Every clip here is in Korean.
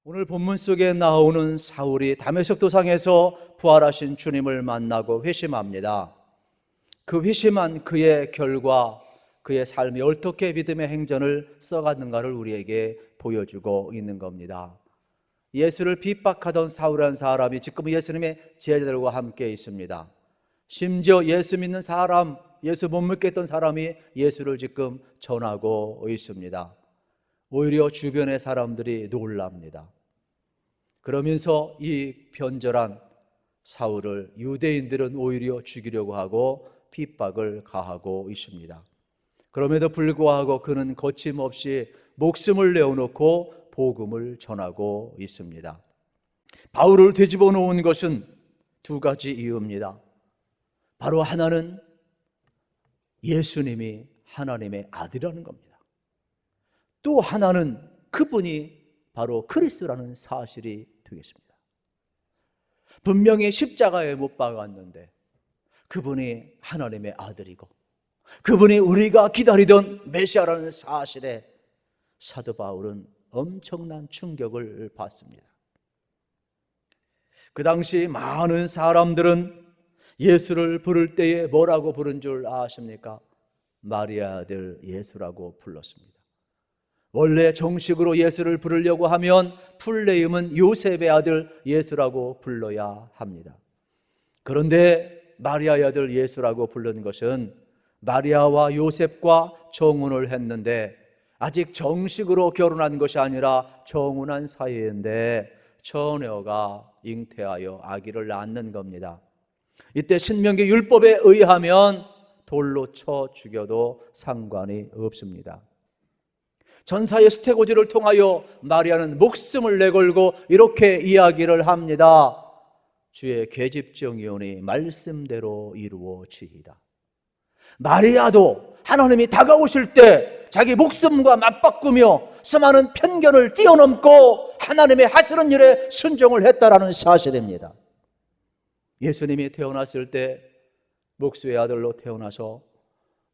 오늘 본문 속에 나오는 사울이 다메섹 도상에서 부활하신 주님을 만나고 회심합니다. 그 회심한 그의 결과, 그의 삶이 어떻게 믿음의 행전을 써갔는가를 우리에게 보여주고 있는 겁니다. 예수를 핍박하던 사울이라는 사람이 지금 예수님의 제자들과 함께 있습니다. 심지어 예수 믿는 사람, 예수 못 믿겠던 사람이 예수를 지금 전하고 있습니다. 오히려 주변의 사람들이 놀랍니다. 그러면서 이 변절한 사울을 유대인들은 오히려 죽이려고 하고 핍박을 가하고 있습니다. 그럼에도 불구하고 그는 거침없이 목숨을 내어놓고 복음을 전하고 있습니다. 바울을 뒤집어 놓은 것은 두 가지 이유입니다. 바로 하나는 예수님이 하나님의 아들이라는 겁니다. 또 하나는 그분이 바로 그리스도라는 사실이 되겠습니다. 분명히 십자가에 못 박았는데 그분이 하나님의 아들이고 그분이 우리가 기다리던 메시아라는 사실에 사도 바울은 엄청난 충격을 받습니다. 그 당시 많은 사람들은 예수를 부를 때에 뭐라고 부른 줄 아십니까? 마리아 아들 예수라고 불렀습니다. 원래 정식으로 예수를 부르려고 하면 풀네임은 요셉의 아들 예수라고 불러야 합니다. 그런데 마리아의 아들 예수라고 부른 것은 마리아와 요셉과 정혼을 했는데 아직 정식으로 결혼한 것이 아니라 정혼한 사이인데 처녀가 잉태하여 아기를 낳는 겁니다. 이때 신명기 율법에 의하면 돌로 쳐 죽여도 상관이 없습니다. 전사의 수태고지를 통하여 마리아는 목숨을 내걸고 이렇게 이야기를 합니다. 주의 계집종이오니 말씀대로 이루어지이다. 마리아도 하나님이 다가오실 때 자기 목숨과 맞바꾸며 수많은 편견을 뛰어넘고 하나님의 하시는 일에 순종을 했다라는 사실입니다. 예수님이 태어났을 때 목수의 아들로 태어나서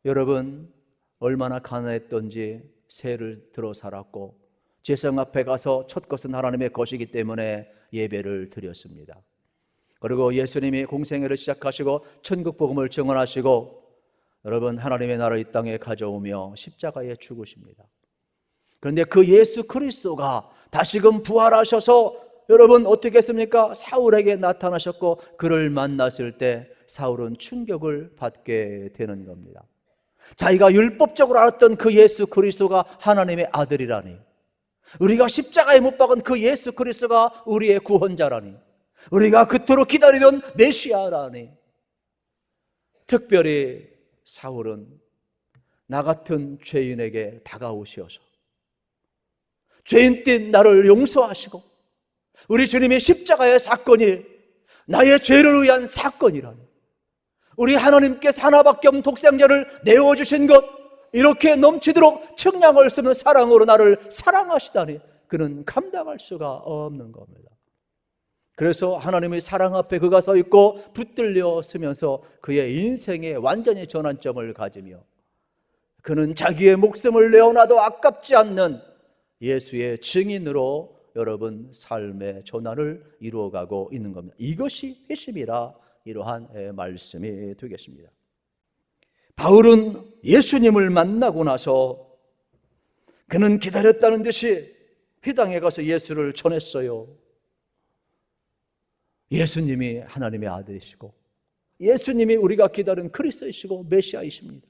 여러분 얼마나 가난했던지 새를 들어 살았고 제성 앞에 가서 첫 것은 하나님의 것이기 때문에 예배를 드렸습니다. 그리고 예수님이 공생애를 시작하시고 천국 복음을 증언하시고 여러분 하나님의 나라를 이 땅에 가져오며 십자가에 죽으십니다. 그런데 그 예수 그리스도가 다시금 부활하셔서 여러분 어떻게 했습니까? 사울에게 나타나셨고 그를 만났을 때 사울은 충격을 받게 되는 겁니다. 자기가 율법적으로 알았던 그 예수 그리스도가 하나님의 아들이라니, 우리가 십자가에 못 박은 그 예수 그리스도가 우리의 구원자라니, 우리가 그토록 기다리던 메시아라니. 특별히 사울은 나 같은 죄인에게 다가오셔서 죄인된 나를 용서하시고 우리 주님의 십자가의 사건이 나의 죄를 위한 사건이라니, 우리 하나님께서 하나밖에 없는 독생자를 내어주신 것, 이렇게 넘치도록 청량을 쓰는 사랑으로 나를 사랑하시다니 그는 감당할 수가 없는 겁니다. 그래서 하나님의 사랑 앞에 그가 서 있고 붙들려 서면서 그의 인생의 완전히 전환점을 가지며 그는 자기의 목숨을 내어놔도 아깝지 않는 예수의 증인으로 여러분 삶의 전환을 이루어가고 있는 겁니다. 이것이 회심이라 이러한 말씀이 되겠습니다. 바울은 예수님을 만나고 나서 그는 기다렸다는 듯이 회당에 가서 예수를 전했어요. 예수님이 하나님의 아들이시고 예수님이 우리가 기다린 그리스도이시고 메시아이십니다.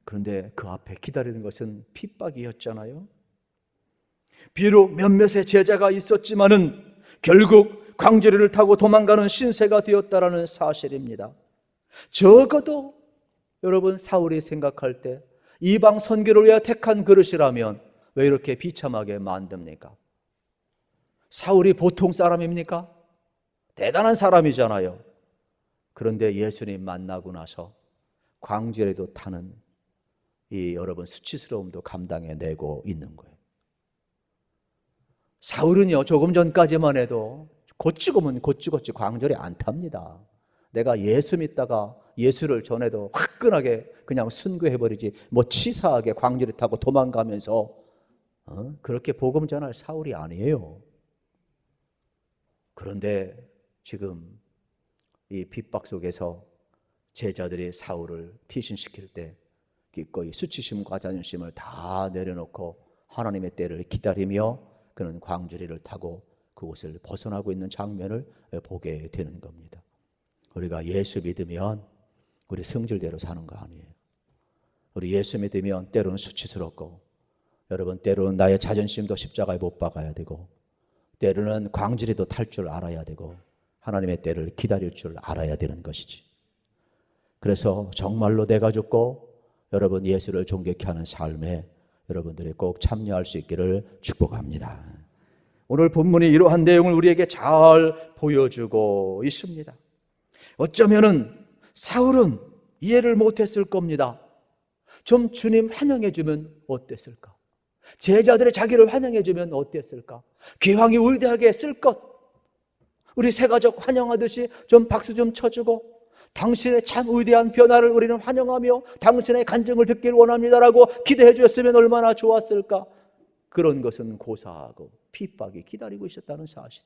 그런데 그 앞에 기다리는 것은 핍박이었잖아요. 비록 몇몇의 제자가 있었지만은 결국 광주리를 타고 도망가는 신세가 되었다라는 사실입니다. 적어도 여러분 사울이 생각할 때 이방 선교를 위해 택한 그릇이라면 왜 이렇게 비참하게 만듭니까? 사울이 보통 사람입니까? 대단한 사람이잖아요. 그런데 예수님 만나고 나서 광주리도 타는 이 여러분 수치스러움도 감당해내고 있는 거예요. 사울은요 조금 전까지만 해도 곧 죽으면 곧 죽었지 광주리 안 탑니다. 내가 예수 믿다가 예수를 전해도 화끈하게 그냥 순교해버리지 뭐 치사하게 광주리 타고 도망가면서 그렇게 복음 전할 사울이 아니에요. 그런데 지금 이 핍박 속에서 제자들이 사울을 피신시킬 때 기꺼이 수치심과 자존심을 다 내려놓고 하나님의 때를 기다리며 그는 광주리를 타고 그곳을 벗어나고 있는 장면을 보게 되는 겁니다. 우리가 예수 믿으면 우리 성질대로 사는 거 아니에요. 우리 예수 믿으면 때로는 수치스럽고, 여러분 때로는 나의 자존심도 십자가에 못 박아야 되고, 때로는 광주리도 탈 줄 알아야 되고, 하나님의 때를 기다릴 줄 알아야 되는 것이지. 그래서 정말로 내가 죽고 여러분 예수를 존경케 하는 삶에 여러분들이 꼭 참여할 수 있기를 축복합니다. 오늘 본문이 이러한 내용을 우리에게 잘 보여주고 있습니다. 어쩌면은 사울은 이해를 못했을 겁니다. 좀 주님 환영해 주면 어땠을까? 제자들이 자기를 환영해 주면 어땠을까? 기왕이 위대하게 쓸 것, 우리 새가족 환영하듯이 좀 박수 좀 쳐주고, 당신의 참 위대한 변화를 우리는 환영하며 당신의 간증을 듣기를 원합니다라고 기대해 주었으면 얼마나 좋았을까? 그런 것은 고사하고 핍박이 기다리고 있었다는 사실이.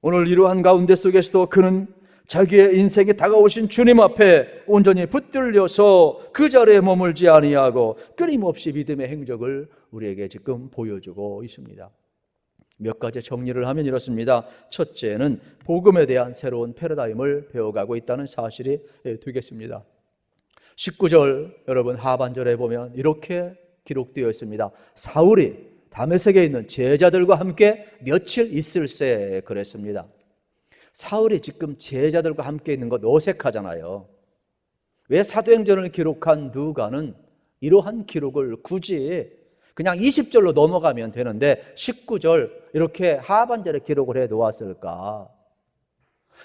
오늘 이러한 가운데 속에서도 그는 자기의 인생에 다가오신 주님 앞에 온전히 붙들려서 그 자리에 머물지 아니하고 끊임없이 믿음의 행적을 우리에게 지금 보여주고 있습니다. 몇 가지 정리를 하면 이렇습니다. 첫째는 복음에 대한 새로운 패러다임을 배워가고 있다는 사실이 되겠습니다. 19절 여러분 하반절에 보면 이렇게 기록되어 있습니다. 사울이 다메섹에 있는 제자들과 함께 며칠 있을세 그랬습니다. 사울이 지금 제자들과 함께 있는 것 어색하잖아요. 왜 사도행전을 기록한 누가는 이러한 기록을 굳이 그냥 20절로 넘어가면 되는데 19절 이렇게 하반절에 기록을 해 놓았을까?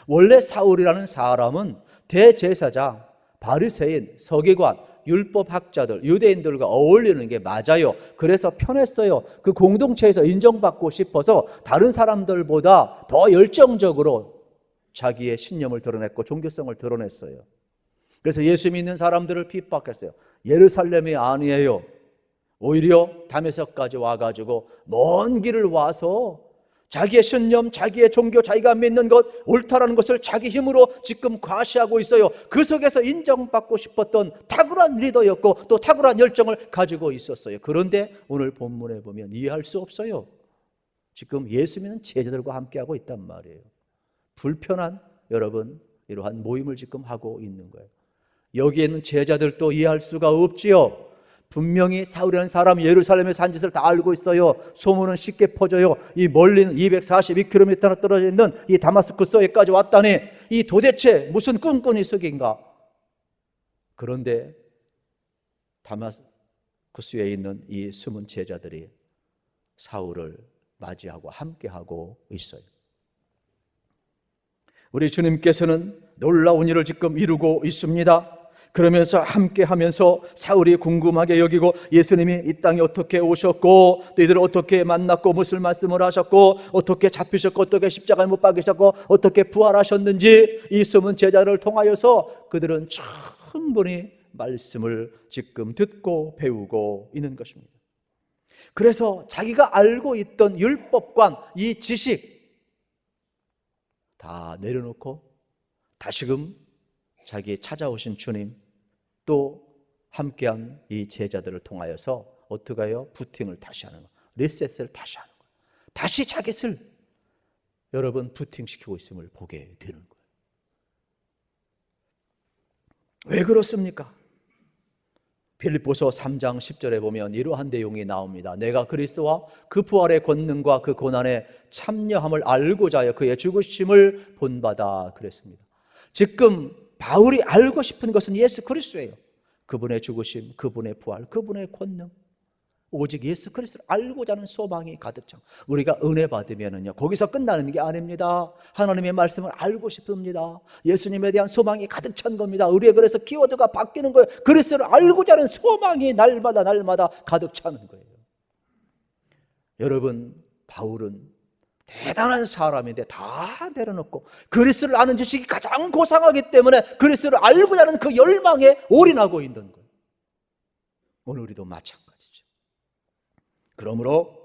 원래 사울이라는 사람은 대제사장, 바리새인, 서기관, 율법학자들, 유대인들과 어울리는 게 맞아요. 그래서 편했어요. 그 공동체에서 인정받고 싶어서 다른 사람들보다 더 열정적으로 자기의 신념을 드러냈고 종교성을 드러냈어요. 그래서 예수 믿는 사람들을 핍박했어요. 예루살렘이 아니에요. 오히려 다메섹까지 와가지고 먼 길을 와서 자기의 신념, 자기의 종교, 자기가 믿는 것 옳다라는 것을 자기 힘으로 지금 과시하고 있어요. 그 속에서 인정받고 싶었던 탁월한 리더였고 또 탁월한 열정을 가지고 있었어요. 그런데 오늘 본문에 보면 이해할 수 없어요. 지금 예수 믿는 제자들과 함께하고 있단 말이에요. 불편한 여러분 이러한 모임을 지금 하고 있는 거예요. 여기에 있는 제자들도 이해할 수가 없지요. 분명히 사울이라는 사람이 예루살렘의 산짓을 다 알고 있어요. 소문은 쉽게 퍼져요. 이 멀리는 242km나 떨어져 있는 이 다마스쿠스에까지 왔다니 이 도대체 무슨 꾼꾼이 속인가? 그런데 다마스쿠스에 있는 이 숨은 제자들이 사울을 맞이하고 함께하고 있어요. 우리 주님께서는 놀라운 일을 지금 이루고 있습니다. 그러면서 함께 하면서 사울이 궁금하게 여기고 예수님이 이 땅에 어떻게 오셨고 또 이들을 어떻게 만났고 무슨 말씀을 하셨고 어떻게 잡히셨고 어떻게 십자가에 못 박히셨고 어떻게 부활하셨는지 이 숨은 제자를 통하여서 그들은 충분히 말씀을 지금 듣고 배우고 있는 것입니다. 그래서 자기가 알고 있던 율법과 이 지식 다 내려놓고 다시금 자기 찾아오신 주님 또 함께한 이 제자들을 통하여서 어떻게 해요? 부팅을 다시 하는 거예요. 리셋을 다시 하는 거예요. 다시 자기 것을 여러분 부팅시키고 있음을 보게 되는 거예요. 왜 그렇습니까? 빌립보서 3장 10절에 보면 이러한 내용이 나옵니다. 내가 그리스도와 그 부활의 권능과 그 고난에 참여함을 알고자 하여 그의 죽으심을 본받아 그랬습니다. 지금 바울이 알고 싶은 것은 예수 그리스도예요. 그분의 죽으심, 그분의 부활, 그분의 권능, 오직 예수 그리스도를 알고자 하는 소망이 가득 찬. 우리가 은혜 받으면은요 거기서 끝나는 게 아닙니다. 하나님의 말씀을 알고 싶습니다. 예수님에 대한 소망이 가득 찬 겁니다. 우리의 그래서 키워드가 바뀌는 거예요. 그리스도를 알고자 하는 소망이 날마다 가득 차는 거예요. 여러분 바울은 대단한 사람인데 다 내려놓고 그리스도를 아는 지식이 가장 고상하기 때문에 그리스도를 알고자 하는 그 열망에 올인하고 있는 거예요. 오늘 우리도 마찬가지죠. 그러므로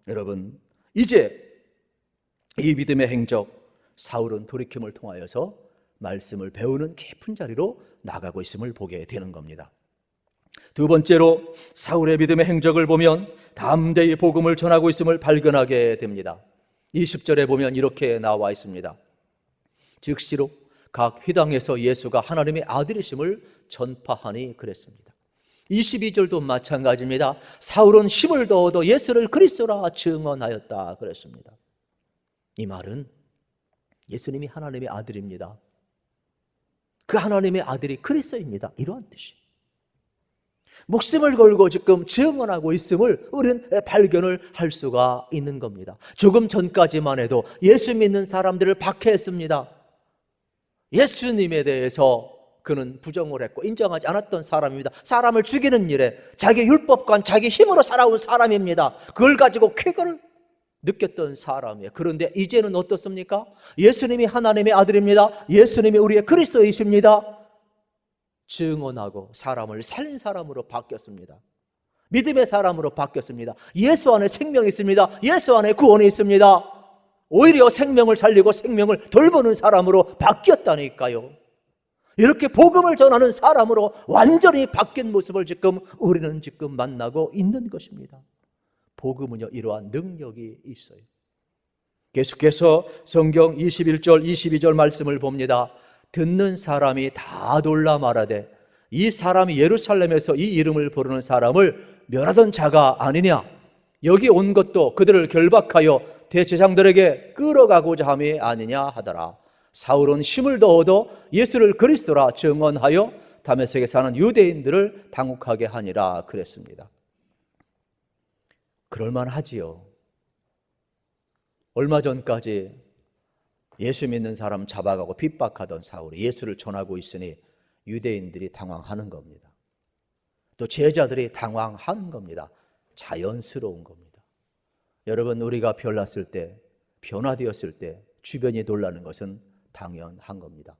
여러분, 이제 이 믿음의 행적, 사울은 돌이킴을 통하여서 말씀을 배우는 깊은 자리로 나가고 있음을 보게 되는 겁니다. 두 번째로 사울의 믿음의 행적을 보면 담대히 복음을 전하고 있음을 발견하게 됩니다. 20절에 보면 이렇게 나와 있습니다. 즉시로 각 회당에서 예수가 하나님의 아들이심을 전파하니 그랬습니다. 22절도 마찬가지입니다. 사울은 힘을 더 얻어 예수를 그리스도라 증언하였다 그랬습니다. 이 말은 예수님이 하나님의 아들입니다. 그 하나님의 아들이 그리스도입니다. 이러한 뜻이. 목숨을 걸고 지금 증언하고 있음을 우리는 발견을 할 수가 있는 겁니다. 조금 전까지만 해도 예수 믿는 사람들을 박해했습니다. 예수님에 대해서 그는 부정을 했고 인정하지 않았던 사람입니다. 사람을 죽이는 일에 자기 율법과 자기 힘으로 살아온 사람입니다. 그걸 가지고 쾌거를 느꼈던 사람이에요. 그런데 이제는 어떻습니까? 예수님이 하나님의 아들입니다. 예수님이 우리의 그리스도이십니다. 증언하고 사람을 살린 사람으로 바뀌었습니다. 믿음의 사람으로 바뀌었습니다. 예수 안에 생명이 있습니다. 예수 안에 구원이 있습니다. 오히려 생명을 살리고 생명을 돌보는 사람으로 바뀌었다니까요. 이렇게 복음을 전하는 사람으로 완전히 바뀐 모습을 우리는 지금 만나고 있는 것입니다. 복음은요, 이러한 능력이 있어요. 계속해서 성경 21절 22절 말씀을 봅니다. 듣는 사람이 다 놀라 말하되 이 사람이 예루살렘에서 이 이름을 부르는 사람을 멸하던 자가 아니냐. 여기 온 것도 그들을 결박하여 대제사장들에게 끌어가고자 함이 아니냐 하더라. 사울은 힘을 더 얻어 예수를 그리스도라 증언하여 다메섹에 사는 유대인들을 당혹하게 하니라 그랬습니다. 그럴만하지요. 얼마 전까지 예수 믿는 사람 잡아가고 핍박하던 사울이 예수를 전하고 있으니 유대인들이 당황하는 겁니다. 또 제자들이 당황하는 겁니다. 자연스러운 겁니다. 여러분, 우리가 변났을 때, 변화되었을 때 주변이 놀라는 것은 당연한 겁니다.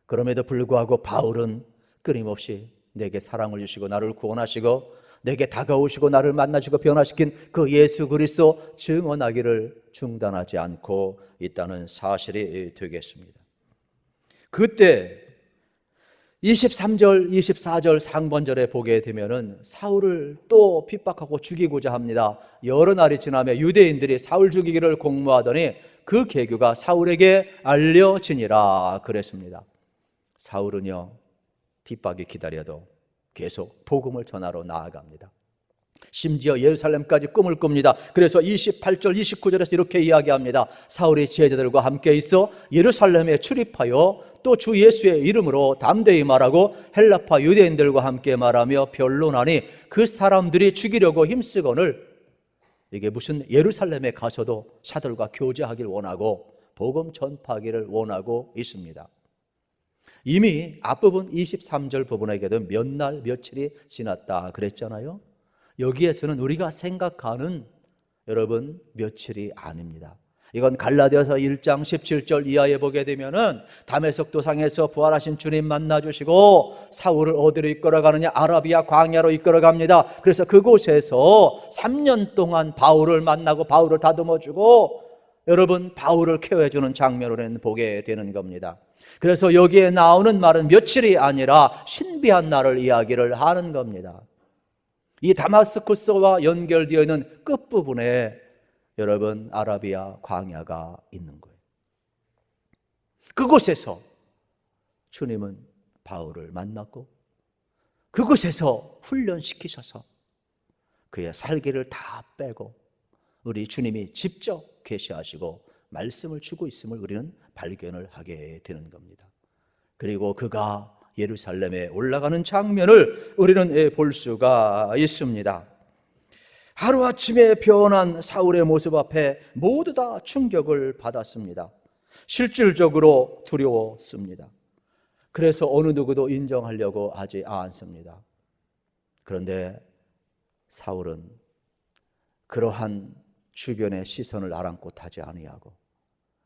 그럼에도 불구하고 바울은 끊임없이 내게 사랑을 주시고 나를 구원하시고 내게 다가오시고 나를 만나시고 변화시킨 그 예수 그리스도 증언하기를 중단하지 않고 있다는 사실이 되겠습니다. 그때 23절, 24절 상반절에 보게 되면은 사울을 또 핍박하고 죽이고자 합니다. 여러 날이 지나며 유대인들이 사울 죽이기를 공모하더니 그 계교가 사울에게 알려지니라 그랬습니다. 사울은요, 핍박이 기다려도 계속 복음을 전하러 나아갑니다. 심지어 예루살렘까지 꿈을 꿉니다. 그래서 28절 29절에서 이렇게 이야기합니다. 사울이 제자들과 함께 있어 예루살렘에 출입하여 또 주 예수의 이름으로 담대히 말하고 헬라파 유대인들과 함께 말하며 변론하니 그 사람들이 죽이려고 힘쓰거늘. 이게 무슨 예루살렘에 가서도 사들과 교제하기를 원하고 복음 전파하기를 원하고 있습니다. 이미 앞부분 23절 부분에게도 몇 날 며칠이 지났다 그랬잖아요. 여기에서는 우리가 생각하는 여러분 며칠이 아닙니다. 이건 갈라디아서 1장 17절 이하에 보게 되면은 다메섹 도상에서 부활하신 주님 만나주시고 사울을 어디로 이끌어가느냐? 아라비아 광야로 이끌어갑니다. 그래서 그곳에서 3년 동안 바울을 만나고 바울을 다듬어주고 여러분 바울을 케어해주는 장면을 보게 되는 겁니다. 그래서 여기에 나오는 말은 며칠이 아니라 신비한 날을 이야기를 하는 겁니다. 이 다마스쿠스와 연결되어 있는 끝부분에 여러분 아라비아 광야가 있는 거예요. 그곳에서 주님은 바울을 만났고 그곳에서 훈련시키셔서 그의 살기를 다 빼고 우리 주님이 직접 계시하시고 말씀을 주고 있음을 우리는 발견을 하게 되는 겁니다. 그리고 그가 예루살렘에 올라가는 장면을 우리는 볼 수가 있습니다. 하루아침에 변한 사울의 모습 앞에 모두 다 충격을 받았습니다. 실질적으로 두려웠습니다. 그래서 어느 누구도 인정하려고 하지 않습니다. 그런데 사울은 그러한 주변의 시선을 아랑곳하지 아니하고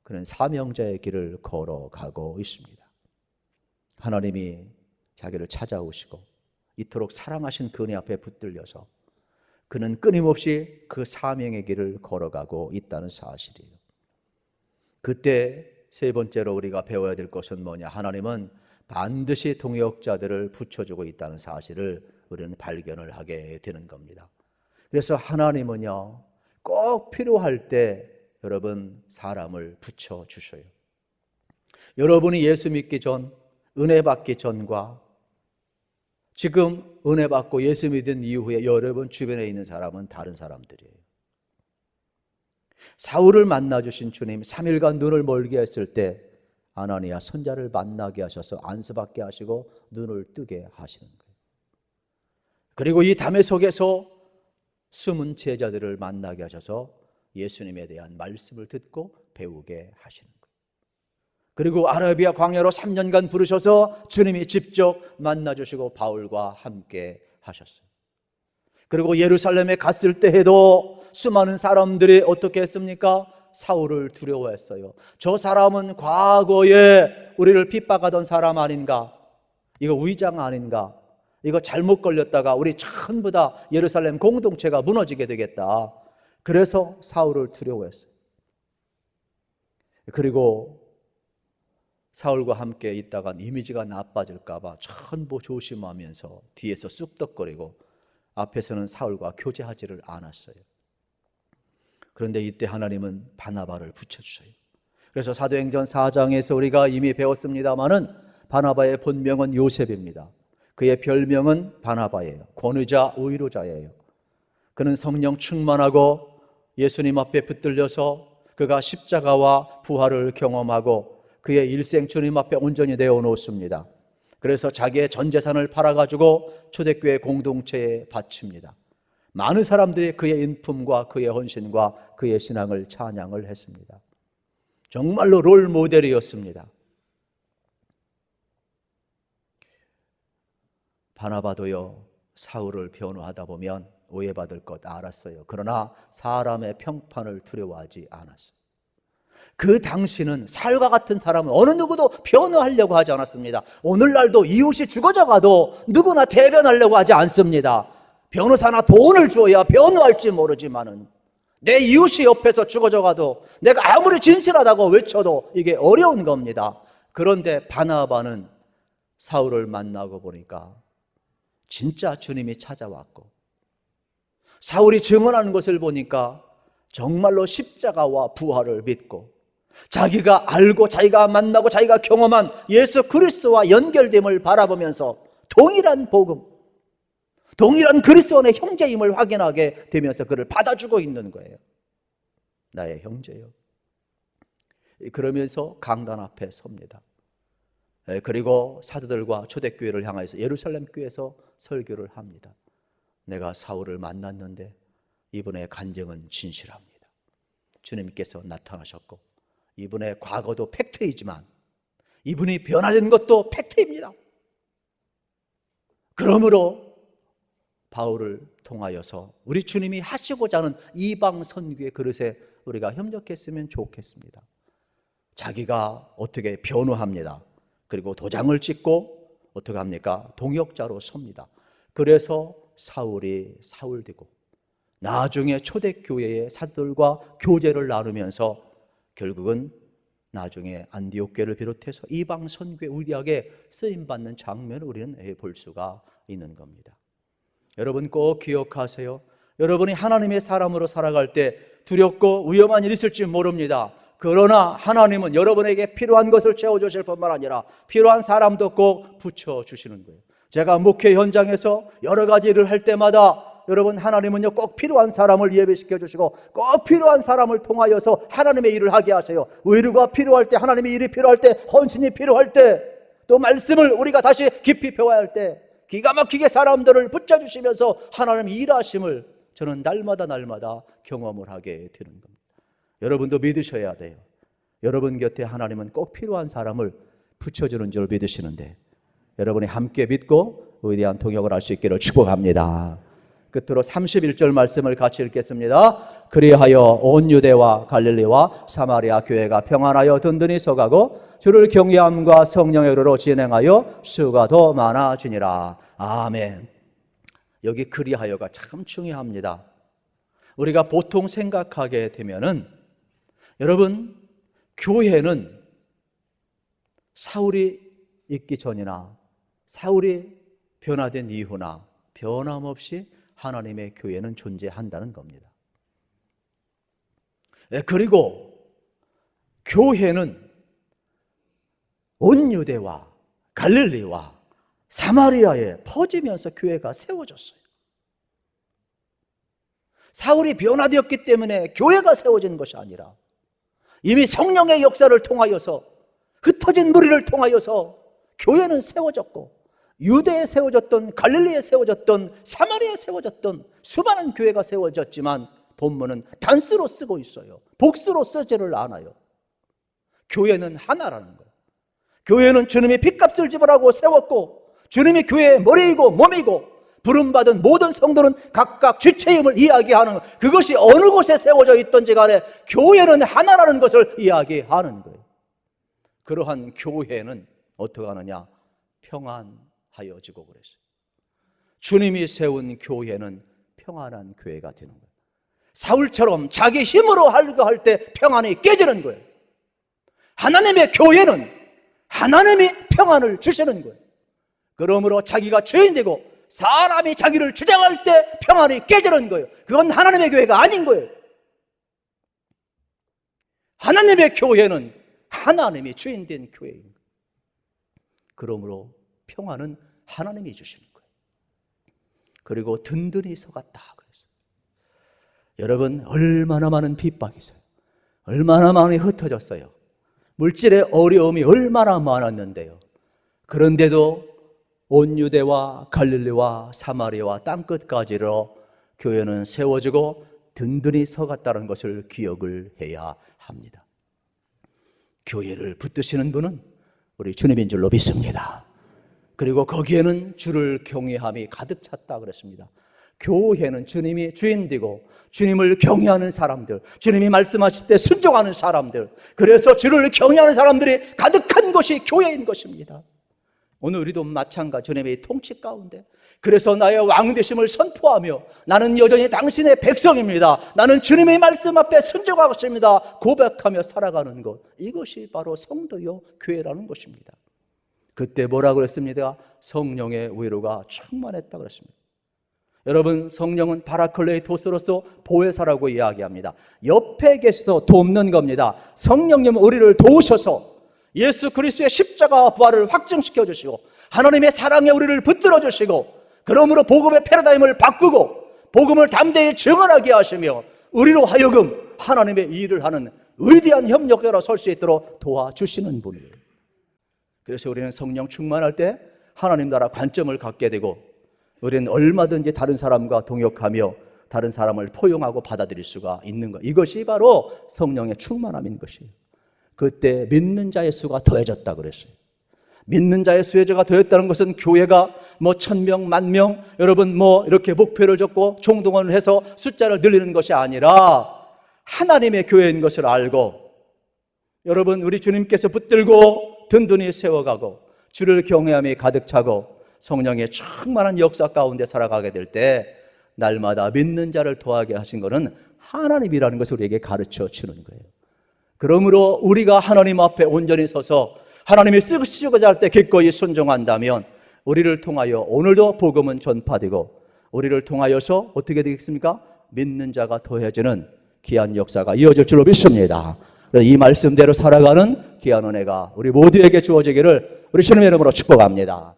그는 사명자의 길을 걸어가고 있습니다. 하나님이 자기를 찾아오시고 이토록 사랑하신 그네 앞에 붙들려서 그는 끊임없이 그 사명의 길을 걸어가고 있다는 사실이에요. 그때 세 번째로 우리가 배워야 될 것은 뭐냐? 하나님은 반드시 동역자들을 붙여주고 있다는 사실을 우리는 발견을 하게 되는 겁니다. 그래서 하나님은요, 꼭 필요할 때 여러분 사람을 붙여주셔요. 여러분이 예수 믿기 전, 은혜 받기 전과 지금 은혜 받고 예수 믿은 이후에 여러분 주변에 있는 사람은 다른 사람들이에요. 사울을 만나주신 주님, 3일간 눈을 멀게 했을 때 아나니아 선자를 만나게 하셔서 안수받게 하시고 눈을 뜨게 하시는 거예요. 그리고 이 다메섹에서 숨은 제자들을 만나게 하셔서 예수님에 대한 말씀을 듣고 배우게 하시는 거예요. 그리고 아라비아 광야로 3년간 부르셔서 주님이 직접 만나주시고 바울과 함께 하셨어요. 그리고 예루살렘에 갔을 때에도 수많은 사람들이 어떻게 했습니까? 사울을 두려워했어요. 저 사람은 과거에 우리를 핍박하던 사람 아닌가? 이거 위장 아닌가? 이거 잘못 걸렸다가 우리 전부 다 예루살렘 공동체가 무너지게 되겠다. 그래서 사울을 두려워했어요. 그리고 사울과 함께 있다가 이미지가 나빠질까 봐 전부 조심하면서 뒤에서 쑥덕거리고 앞에서는 사울과 교제하지를 않았어요. 그런데 이때 하나님은 바나바를 붙여주셔요. 그래서 사도행전 4장에서 우리가 이미 배웠습니다마는 바나바의 본명은 요셉입니다. 그의 별명은 바나바예요. 권위자, 오히로자예요. 그는 성령 충만하고 예수님 앞에 붙들려서 그가 십자가와 부활을 경험하고 그의 일생 주님 앞에 온전히 내어놓습니다. 그래서 자기의 전 재산을 팔아가지고 초대교회 공동체에 바칩니다. 많은 사람들이 그의 인품과 그의 헌신과 그의 신앙을 찬양을 했습니다. 정말로 롤 모델이었습니다. 바나바도요, 사울을 변호하다 보면 오해받을 것 알았어요. 그러나 사람의 평판을 두려워하지 않았어요. 그 당시는 사울과 같은 사람은 어느 누구도 변호하려고 하지 않았습니다. 오늘날도 이웃이 죽어져 가도 누구나 대변하려고 하지 않습니다. 변호사나 돈을 줘야 변호할지 모르지만은 내 이웃이 옆에서 죽어져 가도 내가 아무리 진실하다고 외쳐도 이게 어려운 겁니다. 그런데 바나바는 사울을 만나고 보니까 진짜 주님이 찾아왔고 사울이 증언하는 것을 보니까 정말로 십자가와 부활을 믿고 자기가 알고 자기가 만나고 자기가 경험한 예수 그리스도와 연결됨을 바라보면서 동일한 복음, 동일한 그리스도 안의 형제임을 확인하게 되면서 그를 받아주고 있는 거예요. 나의 형제요. 그러면서 강단 앞에 섭니다. 그리고 사도들과 초대교회를 향해서 예루살렘 교회에서 설교를 합니다. 내가 사울을 만났는데 이분의 간증은 진실합니다. 주님께서 나타나셨고 이분의 과거도 팩트이지만 이분이 변화된 것도 팩트입니다. 그러므로 바울을 통하여서 우리 주님이 하시고자 하는 이방 선교의 그릇에 우리가 협력했으면 좋겠습니다. 자기가 어떻게 변호합니다. 그리고 도장을 찍고 어떻게 합니까? 동역자로 섭니다. 그래서 사울이 사울되고 나중에 초대교회의 사도들과 교제를 나누면서 결국은 나중에 안디옥 교회를 비롯해서 이방 선교에 위대하게 쓰임받는 장면을 우리는 볼 수가 있는 겁니다. 여러분 꼭 기억하세요. 여러분이 하나님의 사람으로 살아갈 때 두렵고 위험한 일이 있을지 모릅니다. 그러나 하나님은 여러분에게 필요한 것을 채워주실 뿐만 아니라 필요한 사람도 꼭 붙여주시는 거예요. 제가 목회 현장에서 여러 가지 일을 할 때마다 여러분 하나님은요 꼭 필요한 사람을 예배시켜 주시고 꼭 필요한 사람을 통하여서 하나님의 일을 하게 하세요. 의료가 필요할 때, 하나님의 일이 필요할 때, 헌신이 필요할 때, 또 말씀을 우리가 다시 깊이 배워야 할 때 기가 막히게 사람들을 붙여주시면서 하나님의 일하심을 저는 날마다 경험을 하게 되는 겁니다. 여러분도 믿으셔야 돼요. 여러분 곁에 하나님은 꼭 필요한 사람을 붙여주는 줄 믿으시는데 여러분이 함께 믿고 위대한 통역을 할 수 있기를 축복합니다. 끝으로 31절 말씀을 같이 읽겠습니다. 그리하여 온 유대와 갈릴리와 사마리아 교회가 평안하여 든든히 서가고 주를 경외함과 성령의 의로 진행하여 수가 더 많아지니라. 아멘. 여기 그리하여가 참 중요합니다. 우리가 보통 생각하게 되면은 여러분, 교회는 사울이 있기 전이나 사울이 변화된 이후나 변함없이 하나님의 교회는 존재한다는 겁니다. 그리고 교회는 온 유대와 갈릴리와 사마리아에 퍼지면서 교회가 세워졌어요. 사울이 변화되었기 때문에 교회가 세워진 것이 아니라 이미 성령의 역사를 통하여서 흩어진 무리를 통하여서 교회는 세워졌고, 유대에 세워졌던, 갈릴리에 세워졌던, 사마리아에 세워졌던 수많은 교회가 세워졌지만 본문은 단수로 쓰고 있어요. 복수로 쓰지를 않아요. 교회는 하나라는 거예요. 교회는 주님이 핏값을 지불하고 세웠고, 주님이 교회의 머리이고 몸이고, 부름받은 모든 성도는 각각 지체임을 이야기하는, 그것이 어느 곳에 세워져 있든지 간에 교회는 하나라는 것을 이야기하는 거예요. 그러한 교회는 어떻게 하느냐? 평안하여지고 그랬어요. 주님이 세운 교회는 평안한 교회가 되는 거예요. 사울처럼 자기 힘으로 하려고 할 때 평안이 깨지는 거예요. 하나님의 교회는 하나님이 평안을 주시는 거예요. 그러므로 자기가 죄인되고 사람이 자기를 주장할 때 평안이 깨지는 거예요. 그건 하나님의 교회가 아닌 거예요. 하나님의 교회는 하나님이 주인된 교회입니다. 그러므로 평안은 하나님이 주시는 거예요. 그리고 든든히 서갔다 그랬어요. 여러분, 얼마나 많은 핍박이 있어요. 얼마나 많이 흩어졌어요. 물질의 어려움이 얼마나 많았는데요. 그런데도 온 유대와 갈릴리와 사마리아와 땅끝까지로 교회는 세워지고 든든히 서갔다는 것을 기억을 해야 합니다. 교회를 붙드시는 분은 우리 주님인 줄로 믿습니다. 그리고 거기에는 주를 경외함이 가득 찼다 그랬습니다. 교회는 주님이 주인되고 주님을 경외하는 사람들, 주님이 말씀하실 때 순종하는 사람들, 그래서 주를 경외하는 사람들이 가득한 것이 교회인 것입니다. 오늘 우리도 마찬가지 주님의 통치 가운데, 그래서 나의 왕되심을 선포하며 나는 여전히 당신의 백성입니다, 나는 주님의 말씀 앞에 순종하고 있습니다 고백하며 살아가는 것, 이것이 바로 성도요 교회라는 것입니다. 그때 뭐라고 그랬습니다? 성령의 위로가 충만했다고 그랬습니다. 여러분, 성령은 바라클레이토스로서 보혜사라고 이야기합니다. 옆에 계셔서 돕는 겁니다. 성령님은 우리를 도우셔서 예수 그리스도의 십자가와 부활을 확증시켜 주시고 하나님의 사랑에 우리를 붙들어 주시고, 그러므로 복음의 패러다임을 바꾸고 복음을 담대히 증언하게 하시며 우리로 하여금 하나님의 일을 하는 위대한 협력자로 설 수 있도록 도와주시는 분이에요. 그래서 우리는 성령 충만할 때 하나님 나라 관점을 갖게 되고, 우리는 얼마든지 다른 사람과 동역하며 다른 사람을 포용하고 받아들일 수가 있는 것, 이것이 바로 성령의 충만함인 것이에요. 그때 믿는 자의 수가 더해졌다 그랬어요. 믿는 자의 수혜자가 더했다는 것은 교회가 1000명, 10,000명, 여러분 이렇게 목표를 잡고 총동원을 해서 숫자를 늘리는 것이 아니라 하나님의 교회인 것을 알고, 여러분 우리 주님께서 붙들고 든든히 세워가고 주를 경외함이 가득 차고 성령의 충만한 역사 가운데 살아가게 될 때 날마다 믿는 자를 더하게 하신 것은 하나님이라는 것을 우리에게 가르쳐 주는 거예요. 그러므로 우리가 하나님 앞에 온전히 서서 하나님이 쓰시고자 할 때 기꺼이 순종한다면 우리를 통하여 오늘도 복음은 전파되고, 우리를 통하여서 어떻게 되겠습니까? 믿는 자가 더해지는 귀한 역사가 이어질 줄로 믿습니다. 이 말씀대로 살아가는 귀한 은혜가 우리 모두에게 주어지기를 우리 주님의 이름으로 축복합니다.